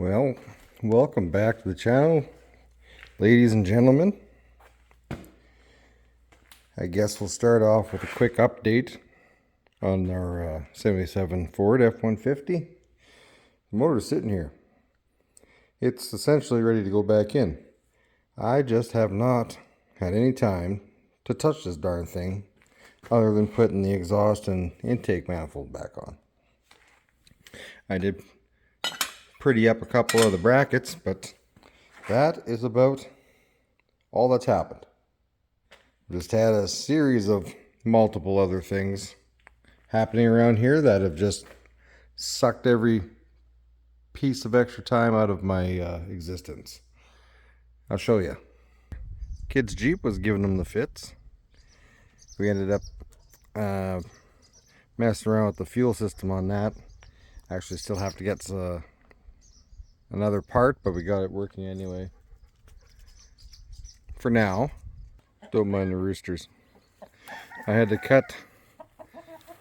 Well, welcome back to the channel, ladies and gentlemen. I guess we'll start off with a quick update on our 77 Ford F150. The motor's sitting here. It's essentially ready to go back in. I just have not had any time to touch this darn thing other than putting the exhaust and intake manifold back on. I did pretty up a couple of the brackets, but that is about all that's happened. Just had a series of multiple other things happening around here that have just sucked every piece of extra time out of my existence. I'll show you. Kid's Jeep was giving them the fits. We ended up messing around with the fuel system on that. Actually still have to get another part, but we got it working anyway. For now, don't mind the roosters. I had to cut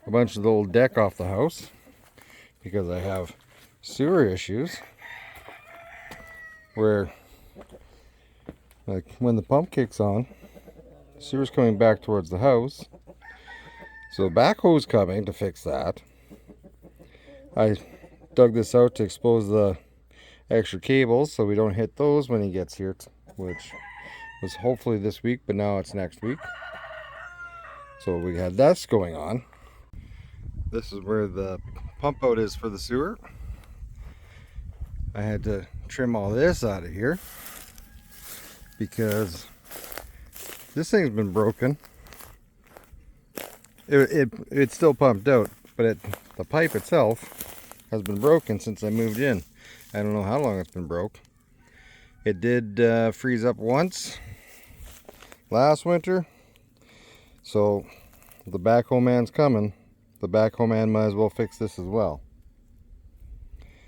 a bunch of the old deck off the house because I have sewer issues where, like, when the pump kicks on, the sewer's coming back towards the house. So backhoe's coming to fix that. I dug this out to expose the extra cables so we don't hit those when he gets here, which was hopefully this week, but now it's next week. So we had this going on. This is where the pump out is for the sewer. I had to trim all this out of here because this thing's been broken. It's still pumped out, but the pipe itself has been broken since I moved in. I don't know how long it's been broke. It did freeze up once last winter, so the backhoe man's coming. The backhoe man might as well fix this as well.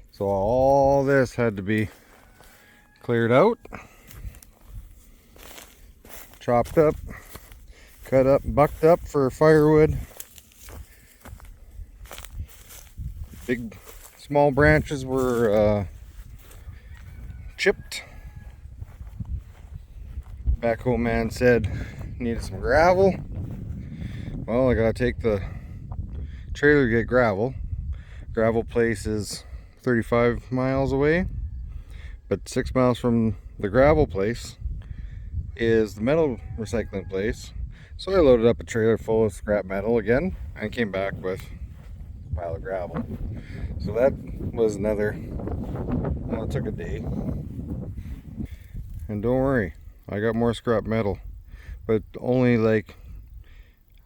So all this had to be cleared out, chopped up, cut up, bucked up for firewood. Small branches were chipped. Backhoe man said needed some gravel. Well, I gotta take the trailer to get gravel. Gravel place is 35 miles away, but 6 miles from the gravel place is the metal recycling place. So I loaded up a trailer full of scrap metal again and came back with a pile of gravel. So that was another, well, it took a day. And don't worry, I got more scrap metal, but only like,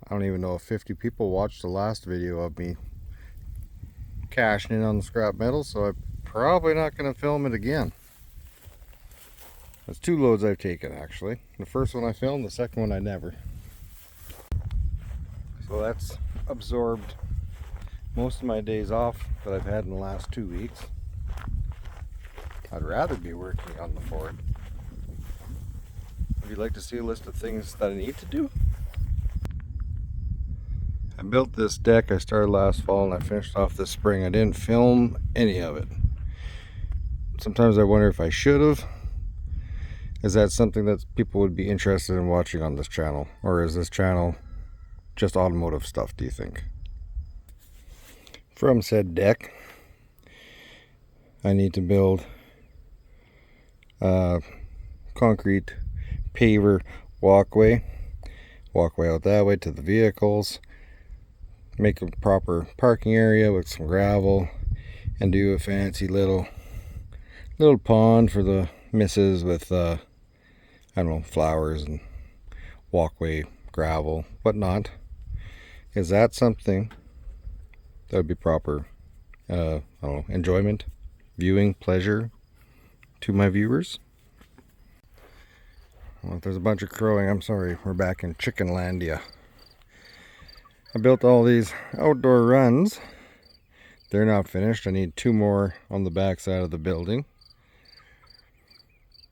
I don't even know if 50 people watched the last video of me cashing in on the scrap metal, so I'm probably not going to film it again. That's 2 loads I've taken, actually. The first one I filmed, the second one I never. So that's absorbed most of my days off that I've had in the last 2 weeks. I'd rather be working on the Ford. Would you like to see a list of things that I need to do? I built this deck. I started last fall and I finished off this spring. I didn't film any of it. Sometimes I wonder if I should have. Is that something that people would be interested in watching on this channel? Or is this channel just automotive stuff, do you think? From said deck, I need to build a concrete paver walkway out that way to the vehicles, make a proper parking area with some gravel, and do a fancy little pond for the missus with I don't know, flowers and walkway, gravel, whatnot. Is that something that would be proper I don't know, enjoyment, viewing, pleasure to my viewers? Well, if there's a bunch of crowing, I'm sorry, we're back in Chickenlandia. I built all these outdoor runs. They're not finished. I need 2 more on the back side of the building.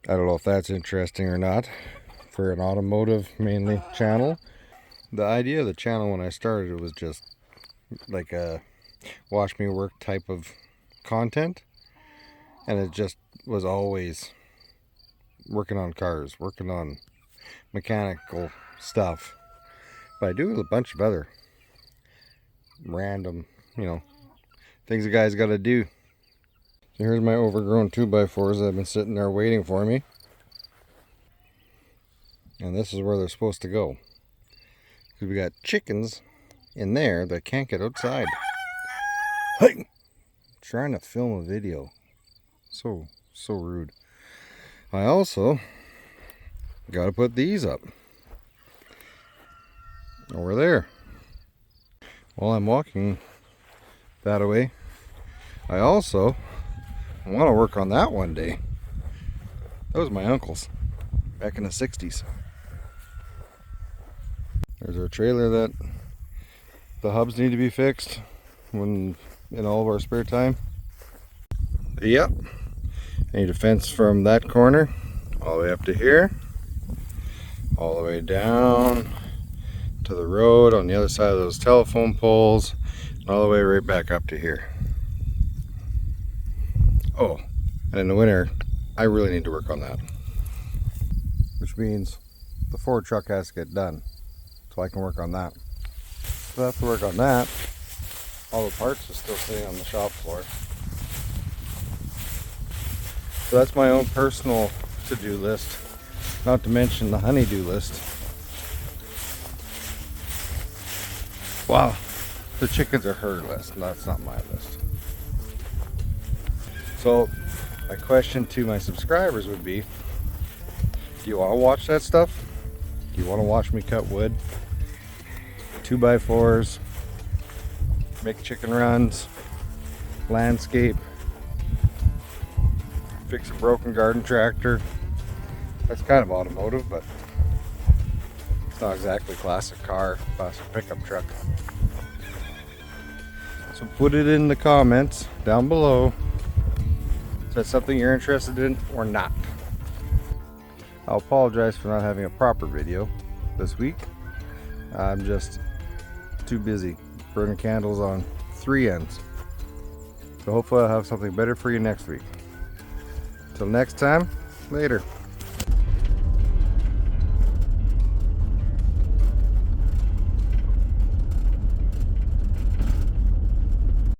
I don't know if that's interesting or not for an automotive mainly channel. The idea of the channel when I started was just like a watch me work type of content. And it just was always working on cars, working on mechanical stuff. But I do a bunch of other random, things the guys got to do. So here's my overgrown 2x4s that have been sitting there waiting for me. And this is where they're supposed to go. Because we got chickens in there that can't get outside. Hey! Trying to film a video. So rude. I also got to put these up. Over there. While I'm walking that way, I also want to work on that one day. That was my uncle's back in the 60s. There's our trailer that the hubs need to be fixed when in all of our spare time. Yep. I need a fence from that corner all the way up to here, all the way down to the road on the other side of those telephone poles, and all the way right back up to here. Oh, and in the winter, I really need to work on that. Which means the Ford truck has to get done, so I can work on that. So I have to work on that. All the parts are still sitting on the shop floor. So that's my own personal to-do list, not to mention the honey-do list. Wow, the chickens are her list, that's not my list. So my question to my subscribers would be, do you want to watch that stuff? Do you want to watch me cut wood, 2x4s, make chicken runs, landscape, fix a broken garden tractor? That's kind of automotive, but it's not exactly classic car, classic pickup truck. So put it in the comments down below. Is that something you're interested in or not? I'll apologize for not having a proper video this week. I'm just too busy burning candles on 3 ends. So hopefully I'll have something better for you next week. Till next time, later.